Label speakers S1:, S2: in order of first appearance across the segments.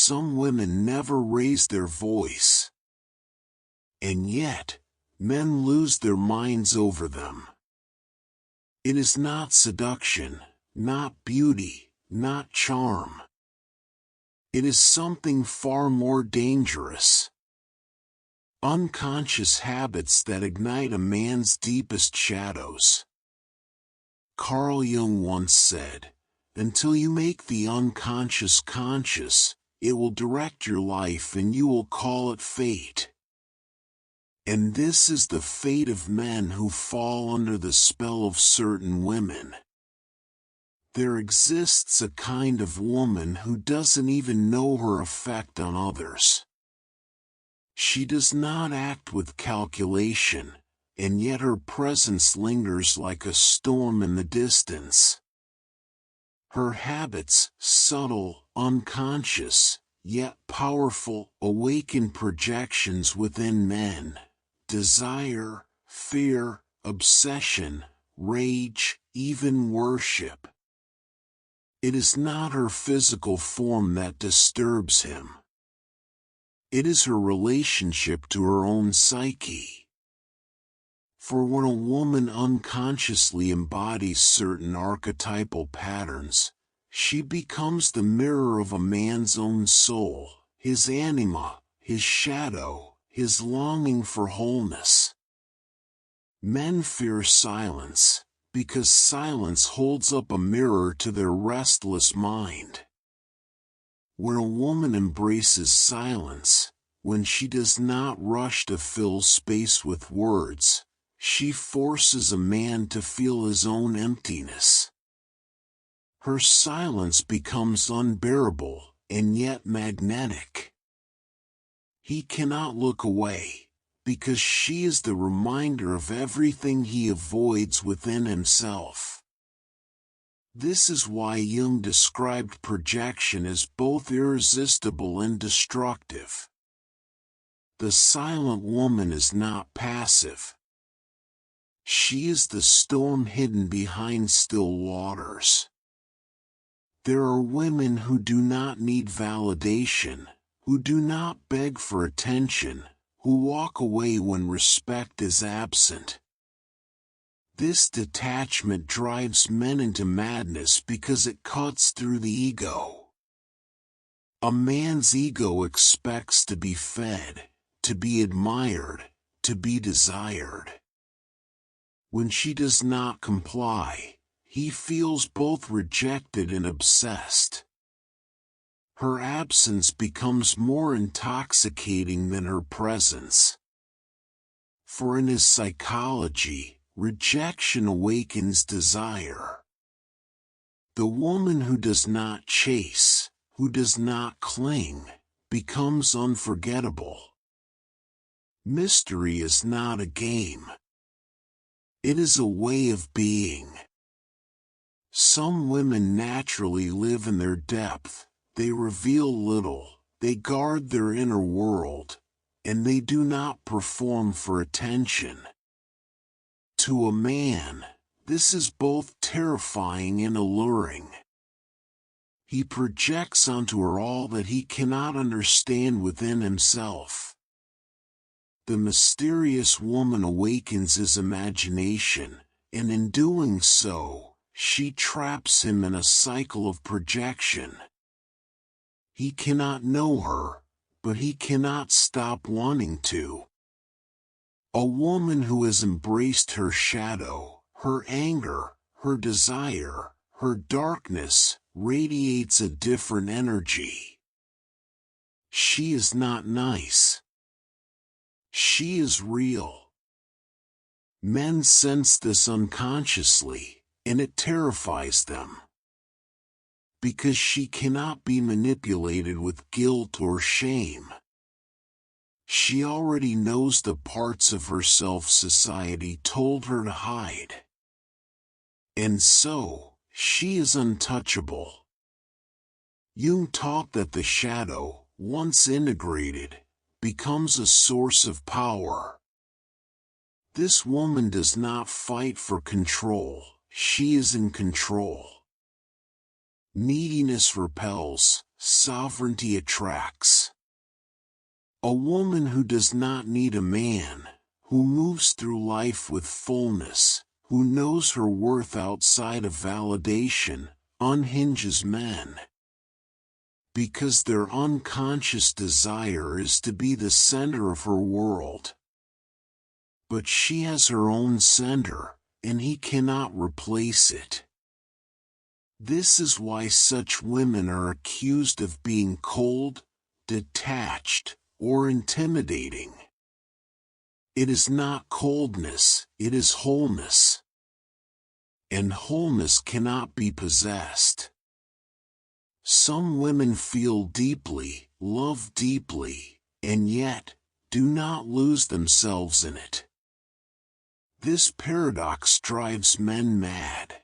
S1: some women never raise their voice. And yet, men lose their minds over them. It is not seduction, not beauty, not charm. It is something far more dangerous. Unconscious habits that ignite a man's deepest shadows. Carl Jung once said, "Until you make the unconscious conscious, it will direct your life and you will call it fate." And this is the fate of men who fall under the spell of certain women. There exists a kind of woman who doesn't even know her effect on others. She does not act with calculation, and yet her presence lingers like a storm in the distance. Her habits, subtle, unconscious, yet powerful, awaken projections within men: desire, fear, obsession, rage, even worship. It is not her physical form that disturbs him. It is her relationship to her own psyche. For when a woman unconsciously embodies certain archetypal patterns, she becomes the mirror of a man's own soul, his anima, his shadow, his longing for wholeness. Men fear silence, because silence holds up a mirror to their restless mind. When a woman embraces silence, when she does not rush to fill space with words, she forces a man to feel his own emptiness. Her silence becomes unbearable, and yet magnetic. He cannot look away, because she is the reminder of everything he avoids within himself. This is why Jung described projection as both irresistible and destructive. The silent woman is not passive. She is the storm hidden behind still waters. There are women who do not need validation, who do not beg for attention, who walk away when respect is absent. This detachment drives men into madness because it cuts through the ego. A man's ego expects to be fed, to be admired, to be desired. When she does not comply, he feels both rejected and obsessed. Her absence becomes more intoxicating than her presence. For in his psychology, rejection awakens desire. The woman who does not chase, who does not cling, becomes unforgettable. Mystery is not a game. It is a way of being. Some women naturally live in their depth, they reveal little, they guard their inner world, and they do not perform for attention. To a man, this is both terrifying and alluring. He projects onto her all that he cannot understand within himself. The mysterious woman awakens his imagination, and in doing so, she traps him in a cycle of projection. He cannot know her, but he cannot stop wanting to. A woman who has embraced her shadow, her anger, her desire, her darkness, radiates a different energy. She is not nice. She is real. Men sense this unconsciously, and it terrifies them. Because she cannot be manipulated with guilt or shame. She already knows the parts of herself society told her to hide. And so, she is untouchable. Jung taught that the shadow, once integrated, becomes a source of power. This woman does not fight for control, she is in control. Neediness repels, sovereignty attracts. A woman who does not need a man, who moves through life with fullness, who knows her worth outside of validation, unhinges men. Because their unconscious desire is to be the center of her world. But she has her own center, and he cannot replace it. This is why such women are accused of being cold, detached, or intimidating. It is not coldness, it is wholeness. And wholeness cannot be possessed. Some women feel deeply, love deeply, and yet, do not lose themselves in it. This paradox drives men mad.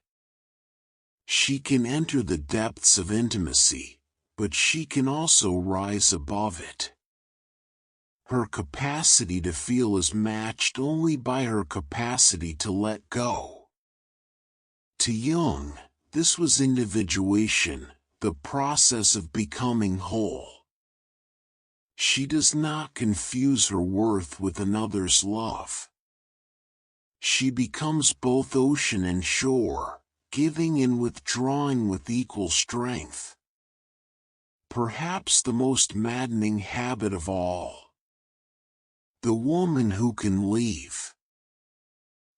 S1: She can enter the depths of intimacy, but she can also rise above it. Her capacity to feel is matched only by her capacity to let go. To Jung, this was individuation, the process of becoming whole. She does not confuse her worth with another's love. She becomes both ocean and shore, giving and withdrawing with equal strength. Perhaps the most maddening habit of all. The woman who can leave.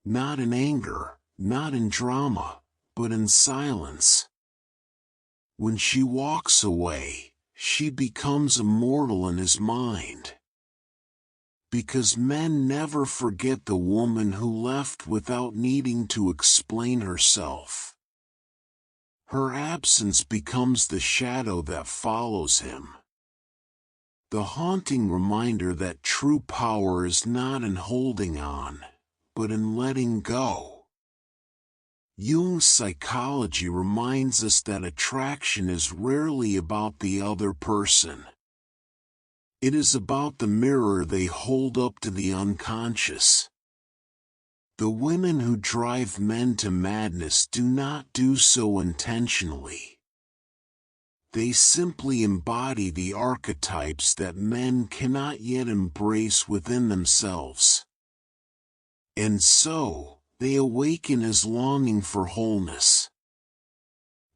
S1: Not in anger, not in drama, but in silence. When she walks away, she becomes immortal in his mind. Because men never forget the woman who left without needing to explain herself. Her absence becomes the shadow that follows him. The haunting reminder that true power is not in holding on, but in letting go. Jung's psychology reminds us that attraction is rarely about the other person. It is about the mirror they hold up to the unconscious. The women who drive men to madness do not do so intentionally. They simply embody the archetypes that men cannot yet embrace within themselves. And so, they awaken his longing for wholeness.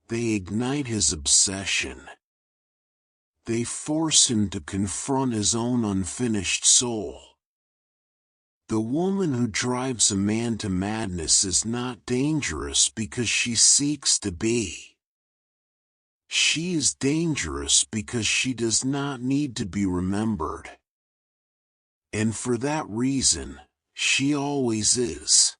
S1: They ignite his obsession. They force him to confront his own unfinished soul. The woman who drives a man to madness is not dangerous because she seeks to be. She is dangerous because she does not need to be remembered. And for that reason, she always is.